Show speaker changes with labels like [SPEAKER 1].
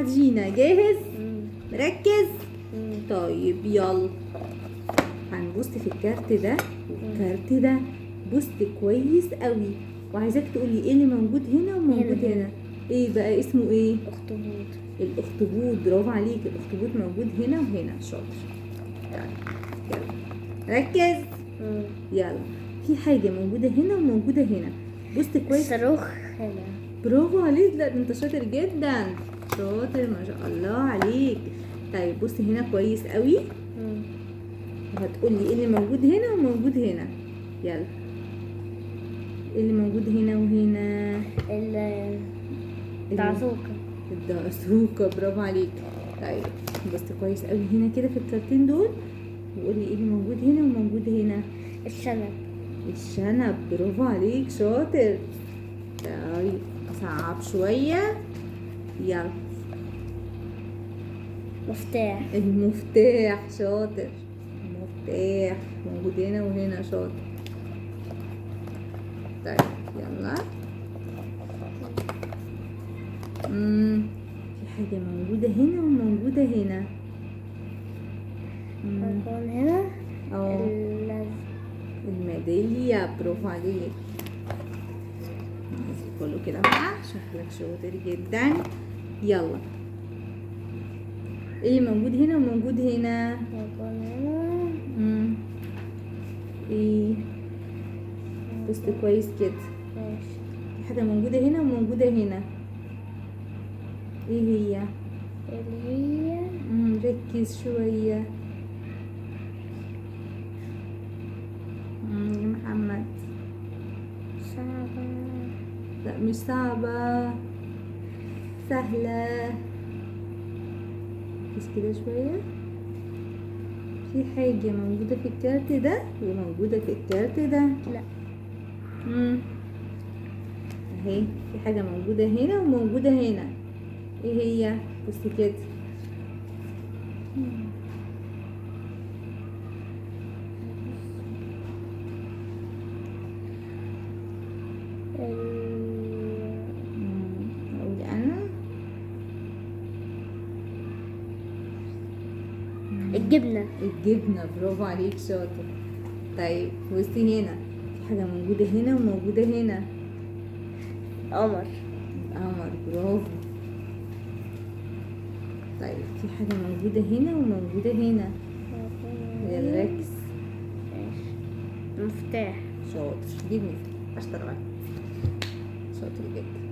[SPEAKER 1] بعضينا. جاهز؟
[SPEAKER 2] مم.
[SPEAKER 1] مركز؟
[SPEAKER 2] مم.
[SPEAKER 1] طيب يلا هنبص في الكارت ده والكارت ده. بص كويس قوي وعايزاك تقولي ايه اللي موجود هنا وموجود
[SPEAKER 2] هنا.
[SPEAKER 1] هنا. ايه بقى اسمه ايه؟
[SPEAKER 2] اخطبوط.
[SPEAKER 1] الاخطبوط. برافو عليك، الاخطبوط موجود هنا وهنا. شاطر. يلا ركز.
[SPEAKER 2] مم.
[SPEAKER 1] يلا في حاجة موجودة هنا وموجودة هنا. بص كويس.
[SPEAKER 2] الصاروخ هنا.
[SPEAKER 1] برافو عليك. لا انت شاطر جدا. شاطر ما شاء الله عليك. طيب بص هنا كويس قوي
[SPEAKER 2] مم.
[SPEAKER 1] وهتقولي ايه اللي موجود هنا وموجود هنا. يلا ايه اللي موجود هنا وهنا؟
[SPEAKER 2] الدعسوقة.
[SPEAKER 1] الدقسوقة. برافو عليك. طيب بص كويس قوي هنا كده في الكارتين دول وقولي ايه اللي موجود هنا وموجود هنا.
[SPEAKER 2] الشنب.
[SPEAKER 1] الشنب. برافو عليك شاطر. طيب صعب شوية. يلا
[SPEAKER 2] مفتاح.
[SPEAKER 1] المفتاح. شاطر. المفتاح موجود هنا وهنا. شاطر. طيب يلا. في حاجة موجودة هنا وموجودة هنا.
[SPEAKER 2] هيكون هنا
[SPEAKER 1] اه الميدالية. برافو عليك. ننزل كله كده بقى. شكلك شاطر جدا. يلا ايه موجود هنا وموجود هنا؟
[SPEAKER 2] هيكون هنا.
[SPEAKER 1] ايه؟ بص كويس كده.
[SPEAKER 2] ماشي.
[SPEAKER 1] في حاجة موجودة هنا وموجودة هنا. ايه هي؟
[SPEAKER 2] اللي هي
[SPEAKER 1] ركز شوية. يا محمد.
[SPEAKER 2] صعبة.
[SPEAKER 1] لا مش صعبة، سهلة. ركز كده شوية. في حاجة موجودة في الكارت ده وموجودة في الكارت ده.
[SPEAKER 2] لا.
[SPEAKER 1] اهي في حاجة موجودة هنا وموجودة هنا. ايه هي؟ بصي كده. اقول انا.
[SPEAKER 2] الجبنة.
[SPEAKER 1] الجبنة. برافو عليك شاطر. طيب بصي هنا في حاجة موجودة هنا وموجودة هنا.
[SPEAKER 2] قمر.
[SPEAKER 1] القمر. برافو. طيب في حاجة موجودة هنا وموجودة هنا. يلا ركز.
[SPEAKER 2] ماشي. مفتاح.
[SPEAKER 1] شاطر. جيب مفتاح. اشطر واحد. شاطر جدا.